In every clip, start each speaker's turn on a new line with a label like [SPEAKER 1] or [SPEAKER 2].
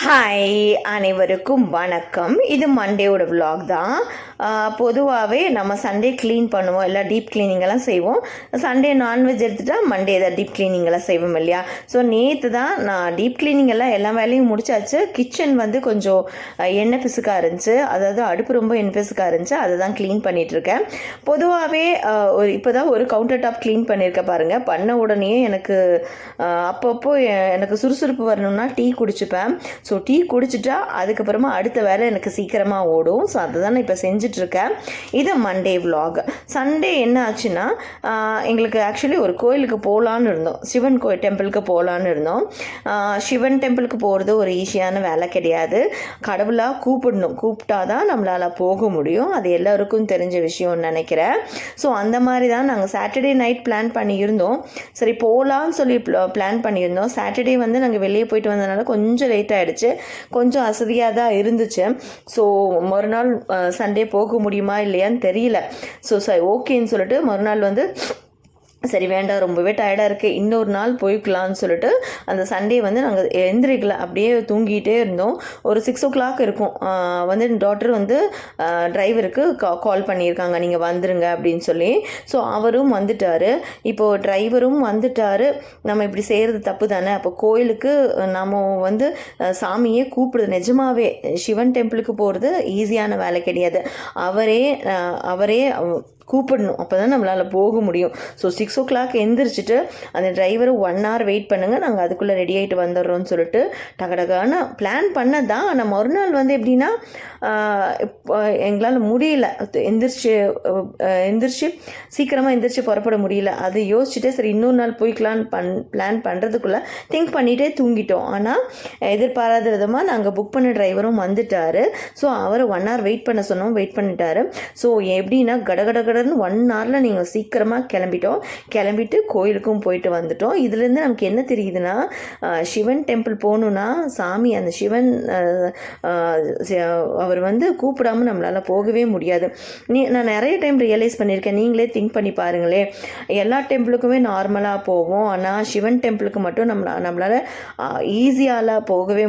[SPEAKER 1] Hi, அனைவருக்கும் வணக்கம். இது மண்டேவோட விலாக் தான். பொதுவாகவே நம்ம சண்டே க்ளீன் பண்ணுவோம், இல்லை டீப் கிளீனிங்கெல்லாம் செய்வோம். சண்டே நான்வெஜ் எடுத்துகிட்டா மண்டே ஏதாவது டீப் கிளீனிங்கெல்லாம் செய்வோம் இல்லையா? ஸோ நேற்று தான் நான் டீப் கிளீனிங்கெல்லாம் எல்லா வேலையும் முடிச்சாச்சு. கிச்சன் வந்து கொஞ்சம் எண்ணெய் பிசுக்காக இருந்துச்சு, அதாவது அடுப்பு ரொம்ப எண்ணெய் பிசுக்காக இருந்துச்சு. அதை தான் க்ளீன் பண்ணிகிட்ருக்கேன். பொதுவாகவே இப்போ தான் ஒரு கவுண்டர் டாப் க்ளீன் பண்ணியிருக்க பாருங்கள். பண்ண உடனே எனக்கு அப்பப்போ எனக்கு சுறுசுறுப்பு வரணும்னா டீ குடிச்சுப்பேன். ஸோ டீ குடிச்சிட்டா அதுக்கப்புறமா அடுத்த வேலை எனக்கு சீக்கிரமாக ஓடும். ஸோ அதை தான் நான் இப்போ செஞ்சிட்ருக்கேன். இது மண்டே விலாக். சண்டே என்ன ஆச்சுன்னா, எங்களுக்கு ஆக்சுவலி ஒரு கோயிலுக்கு போகலான்னு இருந்தோம். சிவன் டெம்பிளுக்கு போகலான்னு இருந்தோம். சிவன் டெம்பிளுக்கு போகிறது ஒரு ஈஸியான வேலை கிடையாது. கடவுளாக கூப்பிட்டா தான் நம்மளால் போக முடியும். அது எல்லோருக்கும் தெரிஞ்ச விஷயம்னு நினைக்கிறேன். ஸோ அந்த மாதிரி தான் நாங்கள் சாட்டர்டே நைட் பிளான் பண்ணியிருந்தோம். சரி போகலான்னு சொல்லி பிளான் பண்ணியிருந்தோம். சாட்டர்டே வந்து நாங்கள் வெளியே போயிட்டு வந்ததுனால கொஞ்சம் லேட் ஆகிடுச்சு, கொஞ்சம் அசதியாக தான் இருந்துச்சு. ஸோ மறுநாள் சண்டே போக முடியுமா இல்லையான்னு தெரியல. ஸோ ஓகேன்னு சொல்லிட்டு மறுநாள் வந்து சரி வேண்டாம், ரொம்பவே டயர்டாக இருக்குது, இன்னொரு நாள் போய்க்கலான்னு சொல்லிட்டு அந்த சண்டே வந்து நாங்கள் எந்திரிக்கல, அப்படியே தூங்கிட்டே இருந்தோம். ஒரு 6 o'clock இருக்கும். வந்து டாக்டர் வந்து டிரைவருக்கு கால் பண்ணியிருக்காங்க, நீங்கள் வந்துருங்க அப்படின்னு சொல்லி. ஸோ அவரும் வந்துட்டார். இப்போது டிரைவரும் வந்துட்டார். நம்ம இப்படி செய்கிறது தப்பு தானே. அப்போ கோயிலுக்கு நம்ம வந்து சாமியே கூப்பிடுது. நிஜமாவே சிவன் டெம்பிளுக்கு போகிறது ஈஸியான வேலை கிடையாது. அவரே கூப்பிடணும், அப்போ தான் நம்மளால் போக முடியும். ஸோ 6 o'clock எந்திரிச்சிட்டு அந்த டிரைவரை 1 hour வெயிட் பண்ணுங்கள், நாங்கள் அதுக்குள்ளே ரெடி ஆகிட்டு வந்துடுறோன்னு சொல்லிட்டு டகடகான பிளான் பண்ணதான். ஆனால் மறுநாள் வந்து எப்படின்னா எங்களால் முடியல, எந்திரிச்சு சீக்கிரமாக எந்திரிச்சு புறப்பட முடியல. அது யோசிச்சுட்டு சரி இன்னொரு நாள் போய்க்கலான்னு பிளான் பண்ணுறதுக்குள்ளே திங்க் பண்ணிகிட்டே தூங்கிட்டோம். ஆனால் எதிர்பாராத விதமாக நாங்கள் புக் பண்ண டிரைவரும் வந்துட்டார். ஸோ அவரை 1 hour வெயிட் பண்ண சொன்னோம், வெயிட் பண்ணிட்டாரு. ஸோ எப்படின்னா கடகடன்னு 1 hourல நீங்கள் சீக்கிரமாக கிளம்பிட்டு கோயிலுக்கும் போயிட்டு வந்துட்டோம். இதுலேருந்து நமக்கு என்ன தெரியுதுன்னா, சிவன் டெம்பிள் போகணுன்னா சாமி அந்த சிவன் அவர் வந்து கூப்பிடாமல் நம்மளால் போகவே முடியாது. நான் நிறைய டைம் ரியலைஸ் பண்ணியிருக்கேன், நீங்களே திங்க் பண்ணி பாருங்களேன். எல்லா டெம்பிளுக்குமே நார்மலாக போவோம், ஆனால் சிவன் டெம்பிளுக்கு மட்டும் நம்மளால் ஈஸியால் போகவே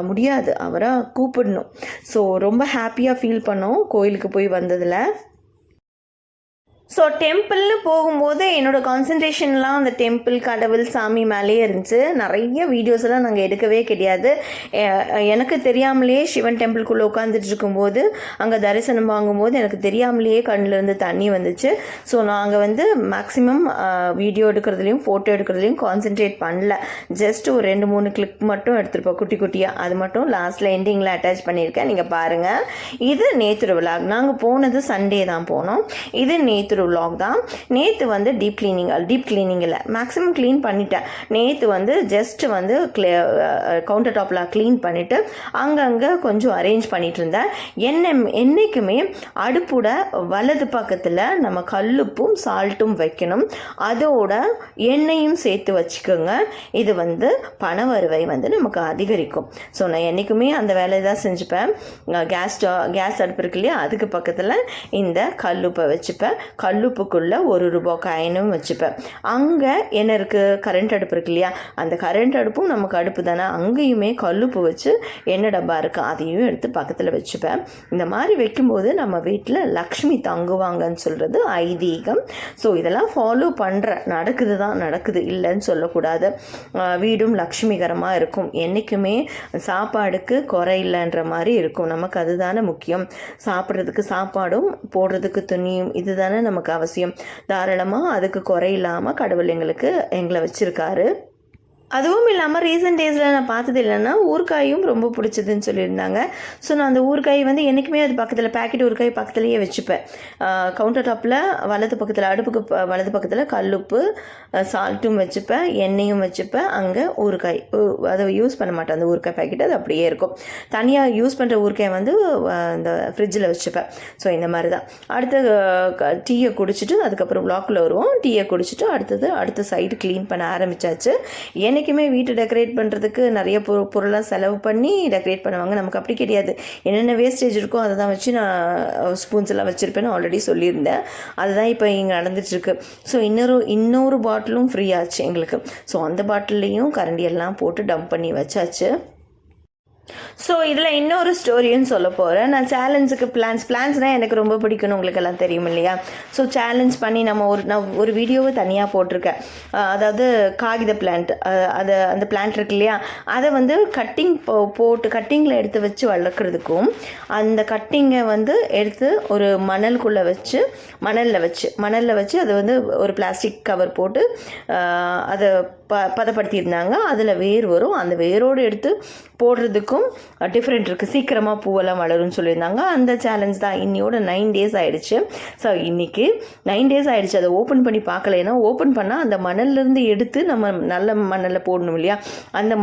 [SPEAKER 1] முடியாது. அவரை கூப்பிடணும். ஸோ ரொம்ப ஹாப்பியாக ஃபீல் பண்ணோம் கோயிலுக்கு போய் வந்ததில். ஸோ டெம்பிள்னு போகும்போது என்னோடய கான்சன்ட்ரேஷன்லாம் அந்த டெம்பிள் கடவுள் சாமி மேலேயே இருந்துச்சு. நிறைய வீடியோஸ் எல்லாம் நாங்கள் எடுக்கவே கிடையாது. எனக்கு தெரியாமலேயே சிவன் டெம்பிள்குள்ளே உட்காந்துட்டு இருக்கும்போது அங்கே தரிசனம் வாங்கும்போது எனக்கு தெரியாமலேயே கண்ணிலேருந்து தண்ணி வந்துச்சு. ஸோ நாங்கள் வந்து மேக்ஸிமம் வீடியோ எடுக்கிறதுலையும் ஃபோட்டோ எடுக்கிறதுலையும் கான்சென்ட்ரேட் பண்ணல. ஜஸ்ட் ஒரு 2-3 கிளிக் மட்டும் எடுத்துருப்போம் குட்டி குட்டியாக. அது மட்டும் லாஸ்ட்டில் எண்டிங்கில் அட்டாச் பண்ணியிருக்கேன், நீங்கள் பாருங்கள். இது நேற்று விலாக். நாங்கள் போனது சண்டே தான் போனோம். இது நேற்று விலாக் தான். நேற்று வந்து டீப் கிளீனிங்கில் மேக்ஸிமம் க்ளீன் பண்ணிட்டேன். நேற்று வந்து ஜஸ்ட் வந்து கவுண்டர் டாப்பில் க்ளீன் பண்ணிவிட்டு அங்கங்கே கொஞ்சம் அரேஞ்ச் பண்ணிட்டு இருந்தேன். என்னைக்குமே அடுப்போட வலது பக்கத்தில் நம்ம கல்லுப்பும் சால்ட்டும் வைக்கணும், அதோட எண்ணெயும் சேர்த்து வச்சுக்கோங்க. இது வந்து பண வருவை வந்து நமக்கு அதிகரிக்கும். ஸோ நான் என்றைக்குமே அந்த வேலையை தான் செஞ்சுப்பேன். கேஸ் அடுப்பு இருக்கு இல்லையா, அதுக்கு பக்கத்தில் இந்த கல்லுப்பை வச்சுப்பேன். கல்லுப்புக்குள்ளே 1 ரூபாய் காயினும் வச்சுப்பேன். அங்கே என்ன இருக்குது, கரண்ட் அடுப்பு இருக்கு இல்லையா, அந்த கரண்ட் அடுப்பும் நமக்கு அடுப்பு தானே, அங்கேயுமே கல்லுப்பு வச்சு எண்ணெய் டப்பா இருக்குது, அதையும் எடுத்து பக்கத்தில் வச்சுப்பேன். இந்த மாதிரி வைக்கும்போது நம்ம வீட்டில் லக்ஷ்மி தங்குவாங்கன்னு சொல்கிறது ஐதீகம். ஸோ இதெல்லாம் ஃபாலோ நடக்குது இல்லைன்னு சொல்லக்கூடாது. வீடும் லக்ஷ்மிகரமாக இருக்கும். என்றைக்குமே சாப்பாடுக்கு குறை இல்லைன்ற மாதிரி இருக்கும். நமக்கு அதுதானே முக்கியம். சாப்பிட்றதுக்கு சாப்பாடும் போடுறதுக்கு துணியும் இதுதானே நமக்கு அவசியம். தாராளமாக அதுக்கு குறையில்லாமல் கடவுள் எங்களை வச்சுருக்காரு. அதுவும் இல்லாமல் ரீசெண்ட் டேஸில் நான் பார்த்தது இல்லைன்னா ஊறுகாயும் ரொம்ப பிடிச்சதுன்னு சொல்லியிருந்தாங்க. ஸோ நான் அந்த ஊறுகாய் வந்து என்றைக்குமே அது பக்கத்தில் பேக்கெட் ஊறுகாய் பக்கத்துலேயே வச்சுப்பேன். கவுண்டர் டாப்பில் வலது பக்கத்தில் அடுப்புக்கு வலது பக்கத்தில் கல்லுப்பு சால்ட்டும் வச்சுப்பேன், எண்ணெயும் வச்சுப்பேன். அங்கே ஊறுகாய் அதை யூஸ் பண்ண மாட்டேன், அந்த ஊறுகாய் பேக்கெட் அது அப்படியே இருக்கும். தனியாக யூஸ் பண்ணுற ஊறுகாய் வந்து அந்த ஃப்ரிட்ஜில் வச்சுப்பேன். ஸோ இந்த மாதிரி தான். அடுத்த டீயை குடிச்சிட்டு அதுக்கப்புறம் விலாக்கில் வருவோம். டீயை குடிச்சிட்டு அடுத்த சைடு க்ளீன் பண்ண ஆரம்பித்தாச்சு. என்றைக்குமே வீட்டை டெக்கரேட் பண்ணுறதுக்கு நிறைய பொருளாக செலவு பண்ணி டெக்கரேட் பண்ணுவாங்க. நமக்கு அப்படி கிடையாது. என்னென்ன வேஸ்டேஜ் இருக்கோ அதை தான் வச்சு நான் ஸ்பூன்ஸ் எல்லாம் வச்சுருப்பேன்னு ஆல்ரெடி சொல்லியிருந்தேன். அதுதான் இப்போ இங்கே நடந்துகிட்ருக்கு. ஸோ இன்னொரு பாட்டிலும் ஃப்ரீ ஆச்சு எங்களுக்கு. ஸோ அந்த பாட்டில்லையும் கரண்டி எல்லாம் போட்டு டம்ப் பண்ணி வச்சாச்சு. ஸோ இதில் இன்னொரு ஸ்டோரியும் சொல்ல போகிறேன். நான் சேலஞ்சுக்கு பிளான்ஸ்னால் எனக்கு ரொம்ப பிடிக்கும்னு உங்களுக்கு எல்லாம் தெரியும் இல்லையா? ஸோ சேலஞ்ச் பண்ணி நான் ஒரு வீடியோவை தனியாக போட்டிருக்கேன். அதாவது காகித பிளான்ட், அந்த பிளான்ட் இருக்கு இல்லையா, அதை வந்து கட்டிங்கில் எடுத்து வச்சு வளர்க்குறதுக்கும், அந்த கட்டிங்கை வந்து எடுத்து ஒரு மணலில் வச்சு அதை வந்து ஒரு பிளாஸ்டிக் கவர் போட்டு அதை பதப்படுத்தியிருந்தாங்க. அதில் வேர் வரும், அந்த வேரோடு எடுத்து போடுறதுக்கும் டிஃப்ரெண்ட் இருக்குது. சீக்கிரமாக பூவெல்லாம் வளரும்னு சொல்லியிருந்தாங்க. அந்த சேலஞ்ச் தான். இன்னையோட 9 days ஆகிடுச்சு. ஸோ இன்றைக்கி 9 days ஆகிடுச்சு. அதை ஓப்பன் பண்ணி பார்க்கல. ஏன்னா ஓப்பன் பண்ணால் அந்த மணல்லேருந்து எடுத்து நம்ம நல்ல மண்ணில் போடணும் இல்லையா? அந்த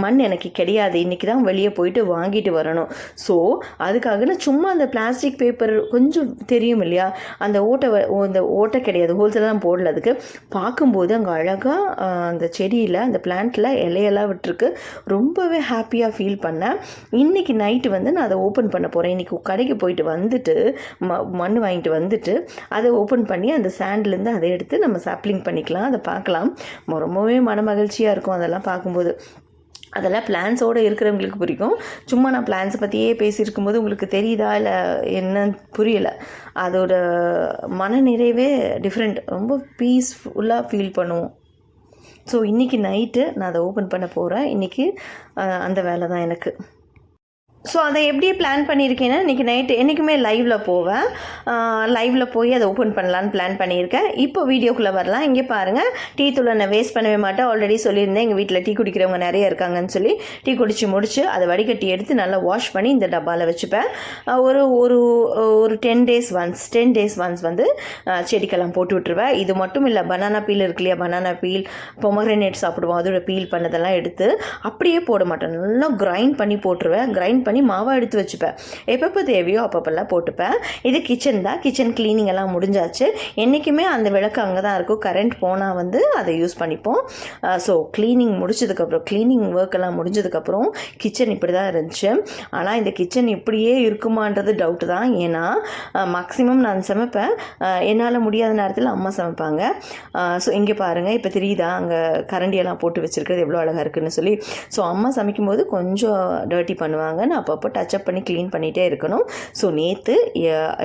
[SPEAKER 1] மண் எனக்கு கிடையாது. இன்றைக்கி தான் வெளியே போயிட்டு வாங்கிட்டு வரணும். ஸோ அதுக்காக நான் சும்மா அந்த பிளாஸ்டிக் பேப்பர் கொஞ்சம் தெரியும் இல்லையா, அந்த ஓட்டை கிடையாது, ஹோல்சேலாம் போடல. அதுக்கு பார்க்கும்போது அங்கே அழகாக அந்த செடியில், அந்த பிளான்ட்டில் இலையெல்லாம் விட்டுருக்கு. ரொம்பவே ஹாப்பியாக ஃபீல் பண்ணேன். இன்றைக்கி நைட்டு வந்து நான் அதை ஓப்பன் பண்ண போகிறேன். இன்றைக்கி கடைக்கு போயிட்டு வந்துட்டு மண் வாங்கிட்டு வந்துட்டு அதை ஓப்பன் பண்ணி அந்த சாண்ட்லேருந்து அதை எடுத்து நம்ம சாப்ளிங் பண்ணிக்கலாம். அதை பார்க்கலாம். ரொம்பவே மனமகிழ்ச்சியாக இருக்கும் அதெல்லாம் பார்க்கும்போது. அதெல்லாம் பிளான்ஸோடு இருக்கிறவங்களுக்கு பிடிக்கும். சும்மா நான் பிளான்ஸை பற்றியே பேசியிருக்கும்போது உங்களுக்கு தெரியுதா இல்லை என்னன்னு புரியலை. அதோட மனநிறைவே டிஃப்ரெண்ட். ரொம்ப பீஸ்ஃபுல்லாக ஃபீல் பண்ணுவோம். ஸோ இன்றைக்கி நைட்டு நான் அதை ஓப்பன் பண்ண போகிறேன். இன்றைக்கி அந்த வேலை தான் எனக்கு. ஸோ அதை எப்படி பிளான் பண்ணியிருக்கேன்னா, இன்றைக்கி நைட்டு என்றைக்குமே லைவில் போவேன். லைவில் போய் அதை ஓப்பன் பண்ணலான்னு பிளான் பண்ணியிருக்கேன். இப்போ வீடியோக்குள்ளே வரலாம். இங்கே பாருங்கள், டீ தூளை நான் வேஸ்ட் பண்ணவே மாட்டேன். ஆல்ரெடி சொல்லியிருந்தேன் எங்கள் வீட்டில் டீ குடிக்கிறவங்க நிறைய இருக்காங்கன்னு சொல்லி. டீ குடித்து முடித்து அதை வடிகட்டி எடுத்து நல்லா வாஷ் பண்ணி இந்த டப்பாவில் வச்சுப்பேன். ஒரு 10 days ஒன்ஸ் வந்து செடிக்கெல்லாம் போட்டு விட்டுருவேன். இது மட்டும் இல்லை, பனானா பீல் இருக்கு இல்லையா, பனானா பீல், பொமக்ரனேட் சாப்பிடுவோம், அதோட பீல் பண்ணதெல்லாம் எடுத்து அப்படியே போட மாட்டேன். நல்லா கிரைண்ட் பண்ணி போட்டுருவேன். கிரைண்ட் பண்ணி மாவாக எடுத்து வச்சுப்பேன். எப்பப்போ தேவையோ அப்பப்பெல்லாம் போட்டுப்பேன். இது கிச்சன் தான். கிச்சன் க்ளீனிங் எல்லாம் முடிஞ்சாச்சு. என்றைக்குமே அந்த விளக்கு அங்கே தான் இருக்கும். கரண்ட் போனால் வந்து அதை யூஸ் பண்ணிப்போம். ஸோ க்ளீனிங் ஒர்க் எல்லாம் முடிஞ்சதுக்கப்புறம் கிச்சன் இப்படி தான் இருந்துச்சு. ஆனால் இந்த கிச்சன் இப்படியே இருக்குமான்றது டவுட்டு தான். ஏன்னா மேக்ஸிமம் நான் சமைப்பேன். என்னால் முடியாத நேரத்தில் அம்மா சமைப்பாங்க. ஸோ இங்கே பாருங்கள், இப்போ தெரியுதா அங்கே கரண்டியெல்லாம் போட்டு வச்சுருக்கிறது எவ்வளோ அழகாக இருக்குதுன்னு சொல்லி. ஸோ அம்மா சமைக்கும்போது கொஞ்சம் டர்ட்டி பண்ணுவாங்க. நான் அப்பப்போ டச்சப் பண்ணி க்ளீன் பண்ணிகிட்டே இருக்கணும். ஸோ நேற்று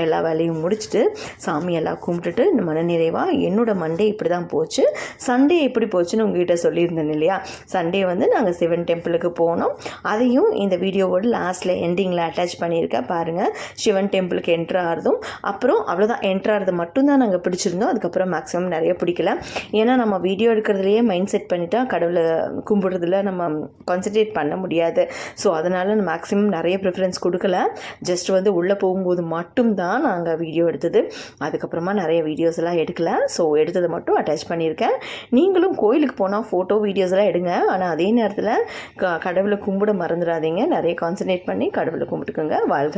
[SPEAKER 1] எல்லா வேலையும் முடிச்சுட்டு சாமியெல்லாம் கும்பிட்டுட்டு இந்த மனநிறைவாக என்னோடய மண்டே இப்படி தான் போச்சு. சண்டே எப்படி போச்சுன்னு உங்ககிட்ட சொல்லியிருந்தேன் இல்லையா? சண்டே வந்து நாங்கள் சிவன் டெம்பிளுக்கு போனோம். அதையும் இந்த வீடியோவோட லாஸ்ட்டில் எண்டிங்கில் அட்டாச் பண்ணியிருக்கேன் பாருங்கள். சிவன் டெம்பிளுக்கு என்ட்ரு ஆகிறதும் அப்புறம் அவ்வளோதான். என்ட்ரு ஆகிறது மட்டும்தான் நாங்கள் பிடிச்சிருந்தோம். அதுக்கப்புறம் மேக்ஸிமம் நிறைய பிடிக்கல. ஏன்னா நம்ம வீடியோ எடுக்கிறதுலையே மைண்ட் செட் பண்ணிட்டா கடவுளை கும்பிடுறதுல நம்ம கான்சன்ட்ரேட் பண்ண முடியாது. ஸோ அதனால் மேக்ஸிமம் நிறைய ப்ரிஃபரன்ஸ் கொடுக்கல. ஜஸ்ட் வந்து உள்ளே போகும்போது மட்டும்தான் நாங்கள் வீடியோ எடுத்தது. அதுக்கப்புறமா நிறைய வீடியோஸ் எல்லாம் எடுக்கல. ஸோ எடுத்ததை மட்டும் அட்டாச் பண்ணியிருக்கேன். நீங்களும் கோயிலுக்கு போனால் ஃபோட்டோ வீடியோஸ் எல்லாம் எடுங்க. ஆனால் அதே நேரத்தில் கடவுளை கும்பிட மறந்துடாதீங்க. நிறைய கான்சன்ட்ரேட் பண்ணி கடவுளை கும்பிட்டுக்கோங்க. வாழ்க.